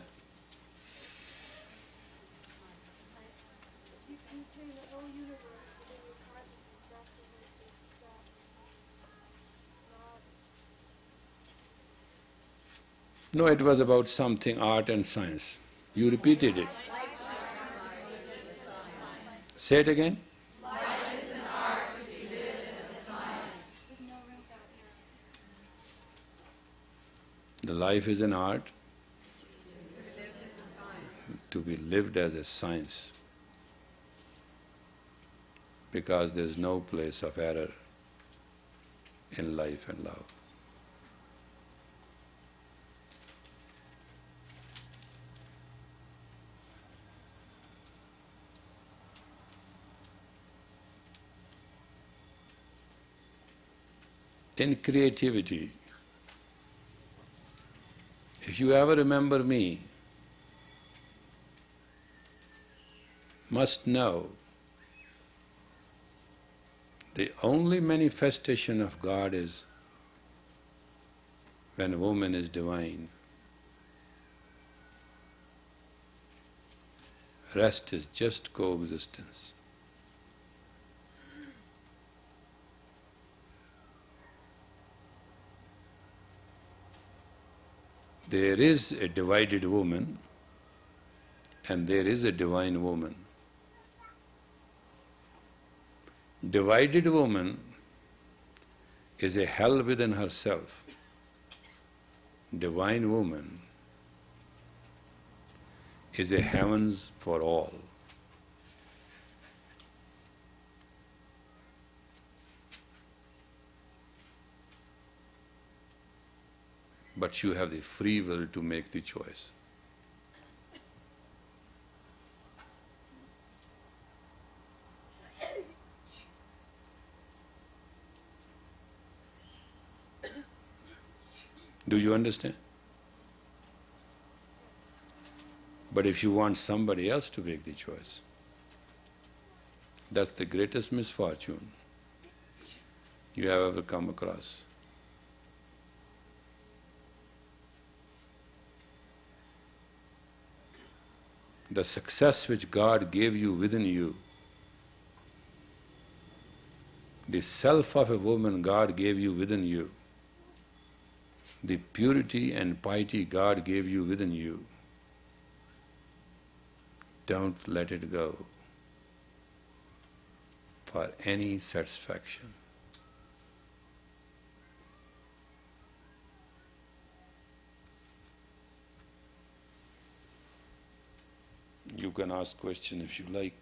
No, it was about something, art and science. You repeated it. Say it again. Life is an art to be lived as a science. The life is an art to be lived as a science, because there is no place of error in life and love. in creativity. If you ever remember me, must know the only manifestation of God is when a woman is divine. Rest is just coexistence. There is a divided woman and there is a divine woman. Divided woman is a hell within herself. Divine woman is a heavens for all. But you have the free will to make the choice. Do you understand? But if you want somebody else to make the choice, that's the greatest misfortune you have ever come across. The success which God gave you within you, the self of a woman God gave you within you, the purity and piety God gave you within you, don't let it go for any satisfaction. You can ask question if you like.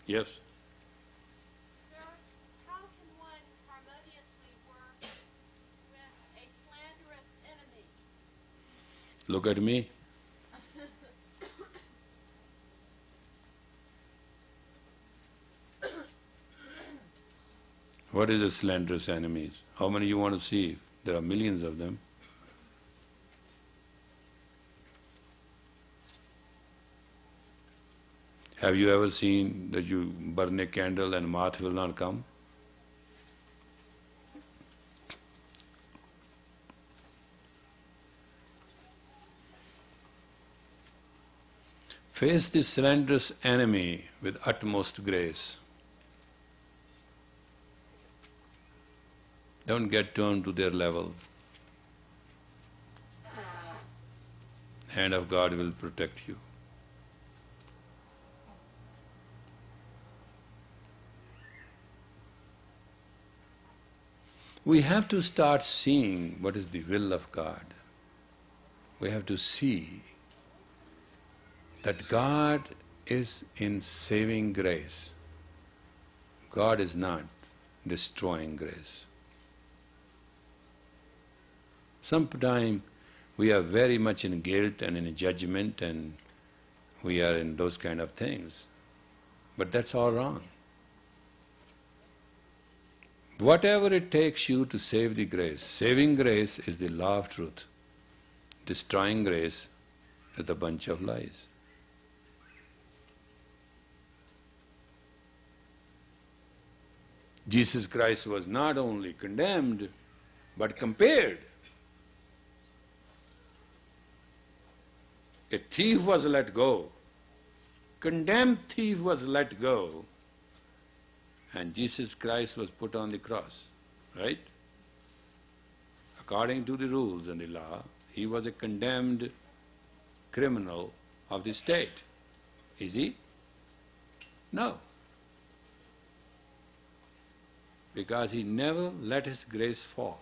Yes? Sir, how can one harmoniously work with a slanderous enemy? Look at me. What is a slanderous enemies? How many you want to see? There are millions of them. Have you ever seen that you burn a candle and moth will not come? Face this slanderous enemy with utmost grace. Don't get down to their level. Hand of God will protect you. We have to start seeing what is the will of God. We have to see that God is in saving grace. God is not destroying grace. Sometimes we are very much in guilt and in judgment and we are in those kind of things. But that's all wrong. Whatever it takes you to save the grace, saving grace is the law of truth. Destroying grace is a bunch of lies. Jesus Christ was not only condemned, but compared. A thief was let go, condemned thief was let go, and Jesus Christ was put on the cross, right? According to the rules and the law, he was a condemned criminal of the state. Is he? No. Because he never let his grace fall.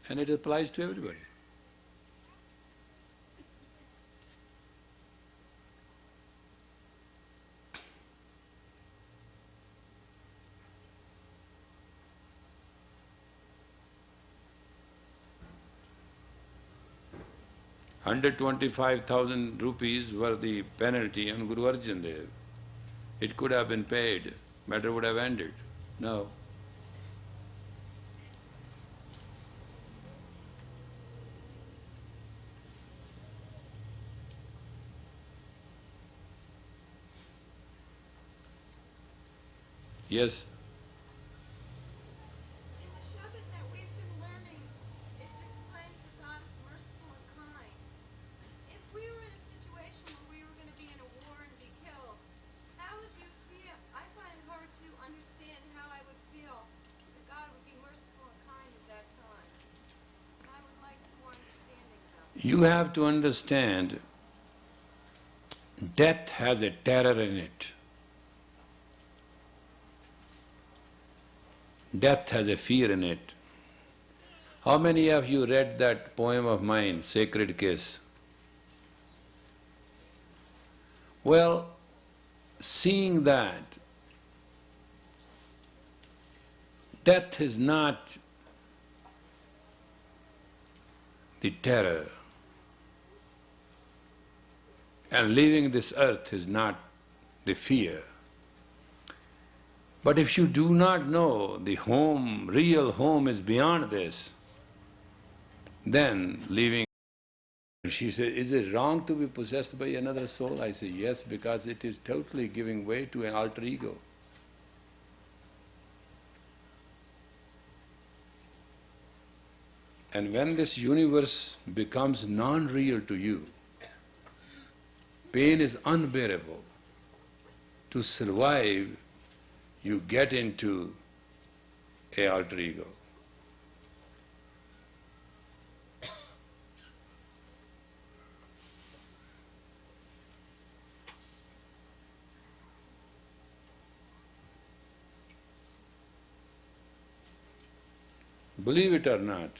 And it applies to everybody. 125,000 rupees were the penalty on Guru Arjan Dev. It could have been paid, matter would have ended. No. Yes. In the Shabbat that we've been learning, it's explained that God is merciful and kind. If we were in a situation where we were going to be in a war and be killed, how would you feel? I find it hard to understand how I would feel that God would be merciful and kind at that time. And I would like some more understanding about that. You have to understand, death has a terror in it. Death has a fear in it. How many of you read that poem of mine, Sacred Kiss? Well, seeing that death is not the terror, and leaving this earth is not the fear. But if you do not know the home, real home is beyond this, then leaving… She said, is it wrong to be possessed by another soul? I say, yes, because it is totally giving way to an alter ego. And when this universe becomes non-real to you, pain is unbearable. To survive, you get into a alter ego. Believe it or not,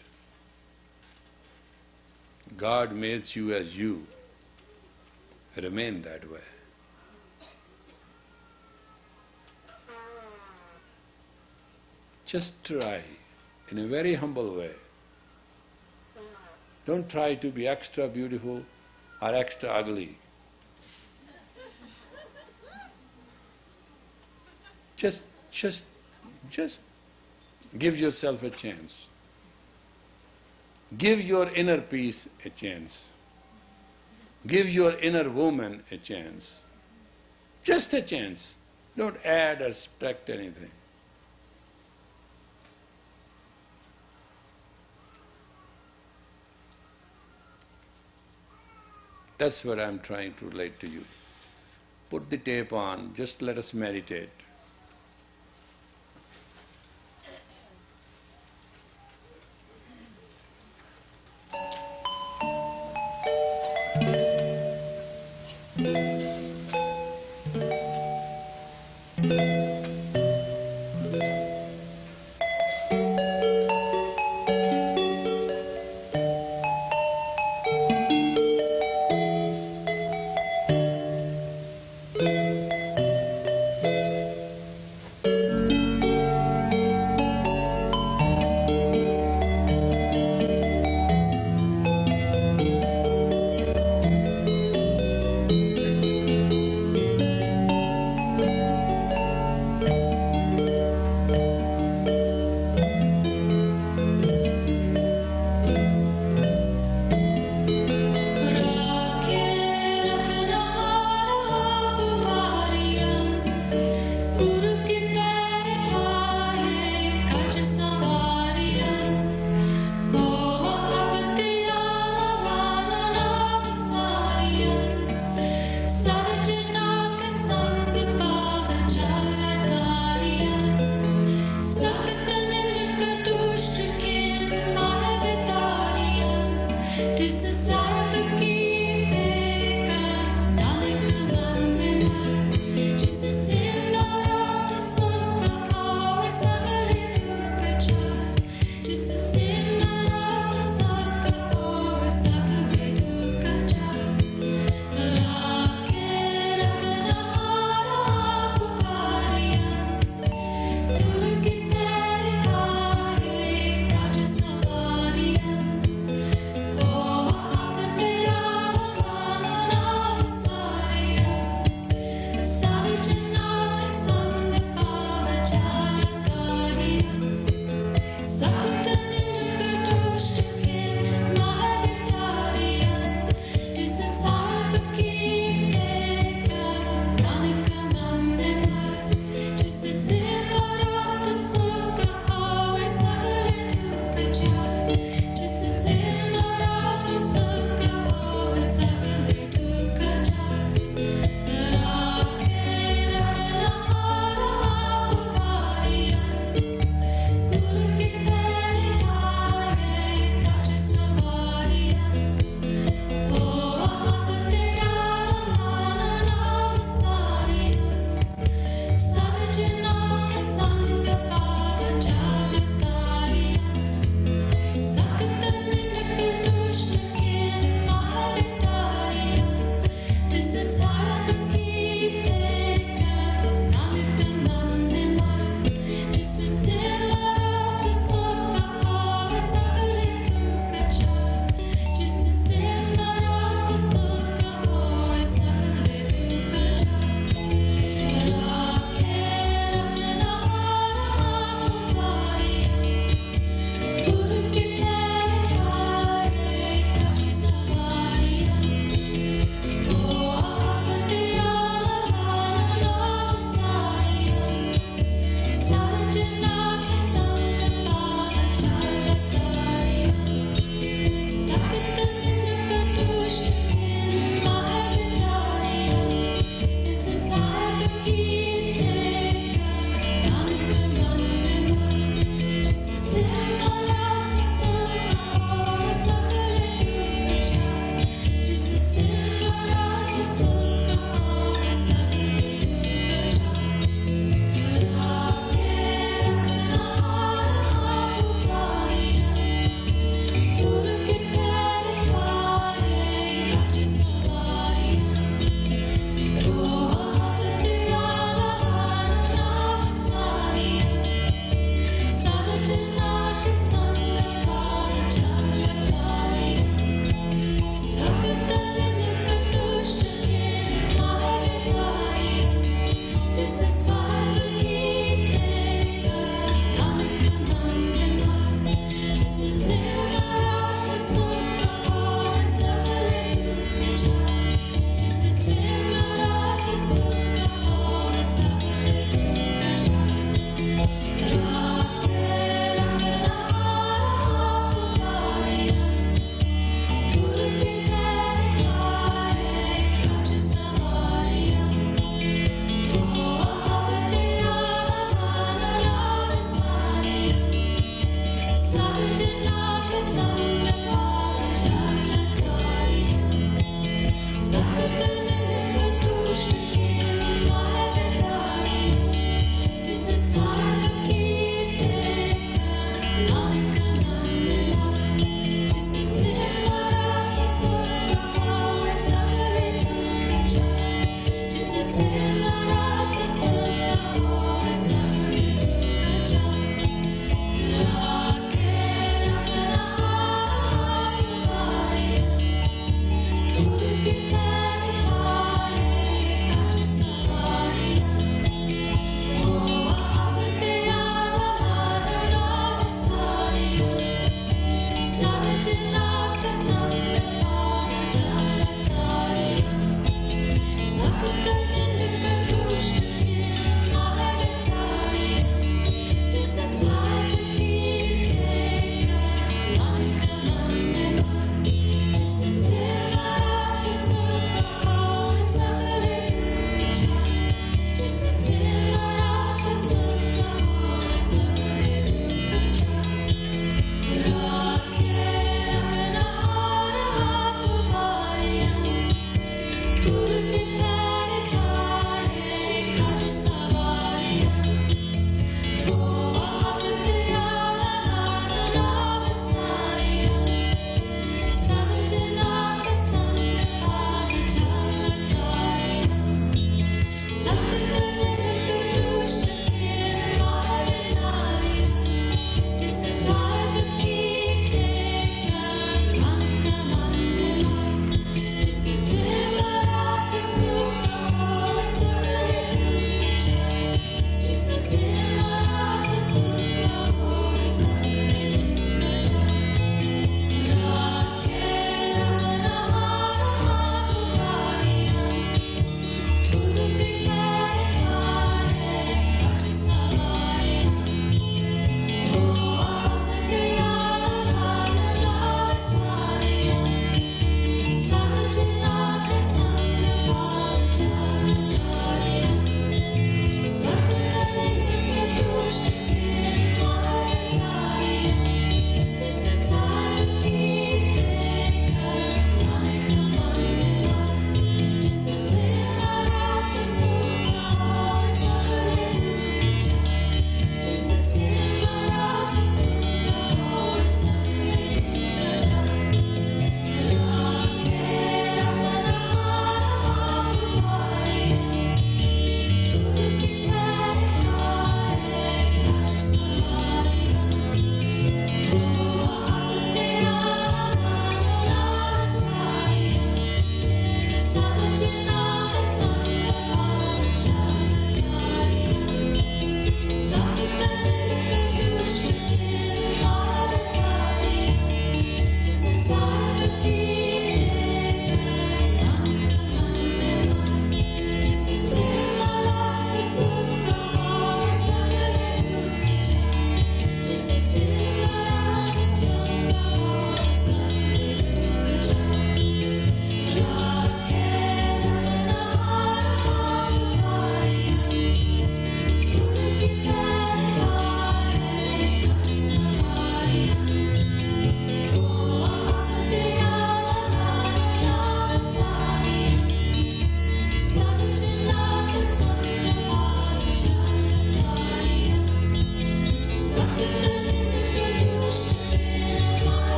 God makes you as you. Remain that way. Just try, in a very humble way. Don't try to be extra beautiful or extra ugly. Just give yourself a chance. Give your inner peace a chance. Give your inner woman a chance. Just a chance. Don't add or subtract anything. That's what I'm trying to relate to you. Put the tape on, just let us meditate.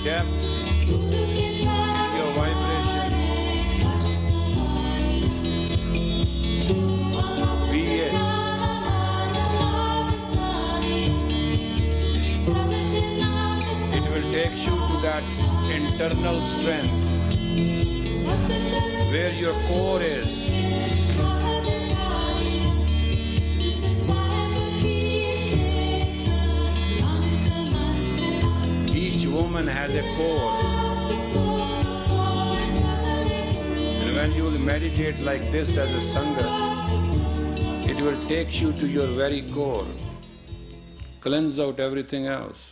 depth, your vibration, be it. It will take you to that internal strength where your core is. Each woman has a core. And when you will meditate like this as a Sangha, it will take you to your very core, cleanse out everything else.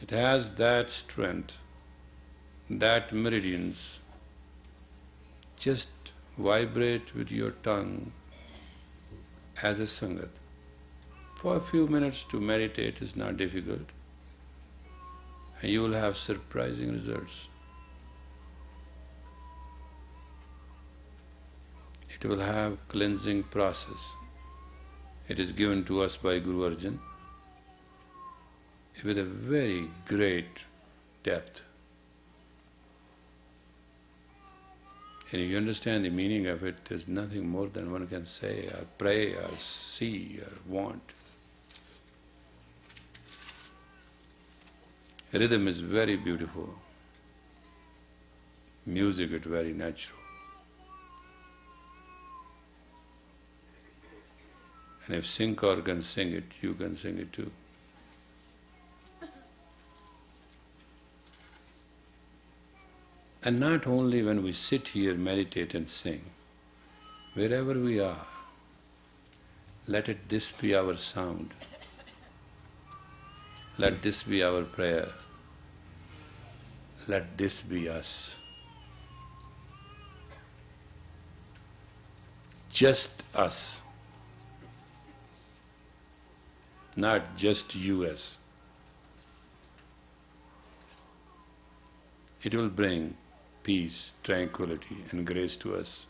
It has that strength, that meridians. Just vibrate with your tongue as a Sangat. For a few minutes to meditate is not difficult, and you will have surprising results. It will have cleansing process. It is given to us by Guru Arjan with a very great depth. And if you understand the meaning of it, there's nothing more than one can say or pray or see or want. Rhythm is very beautiful. Music is very natural. And if Sinkar can sing it, you can sing it too. And not only when we sit here, meditate and sing, wherever we are, let this be our sound. Let this be our prayer. Let this be us. Just us. Not just you as. It will bring peace, tranquility and grace to us.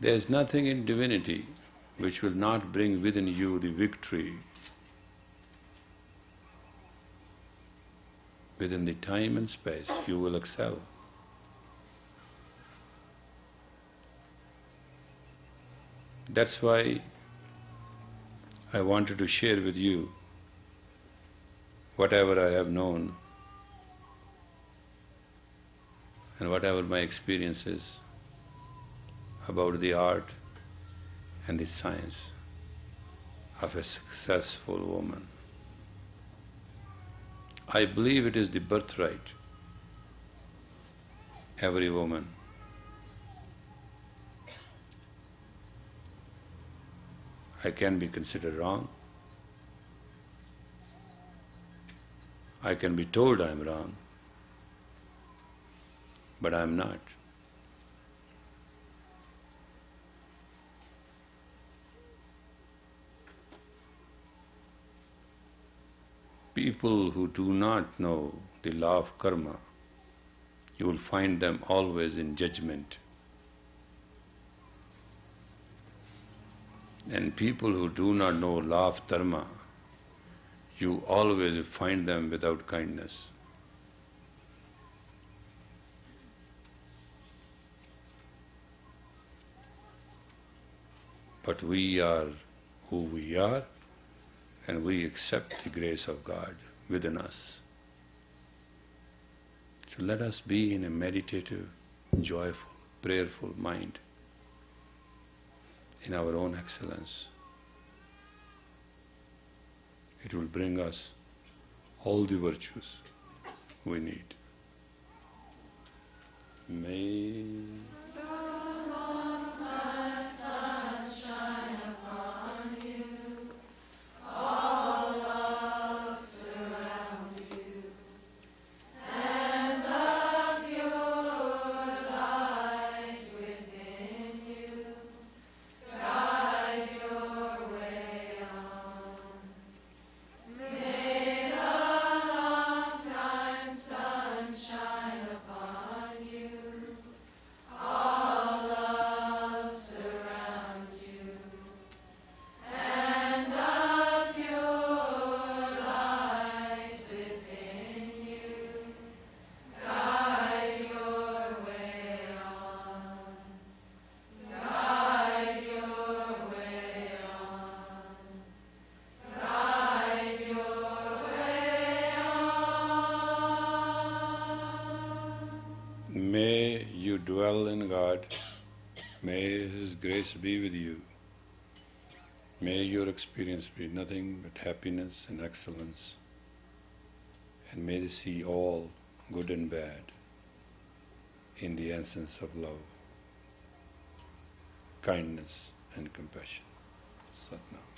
There is nothing in divinity which will not bring within you the victory within the time and space. You will excel. That's why I wanted to share with you whatever I have known and whatever my experience is about the art and the science of a successful woman. I believe it is the birthright. Every woman. I can be considered wrong. I can be told I am wrong, but I am not. People who do not know the law of karma, you will find them always in judgment. And people who do not know law of dharma, you always find them without kindness. But we are who we are, and we accept the grace of God within us. So let us be in a meditative, joyful, prayerful mind in our own excellence. It will bring us all the virtues we need. May May you dwell in God. May His grace be with you. May your experience be nothing but happiness and excellence. And may they see all good and bad in the essence of love, kindness and compassion. Satnam.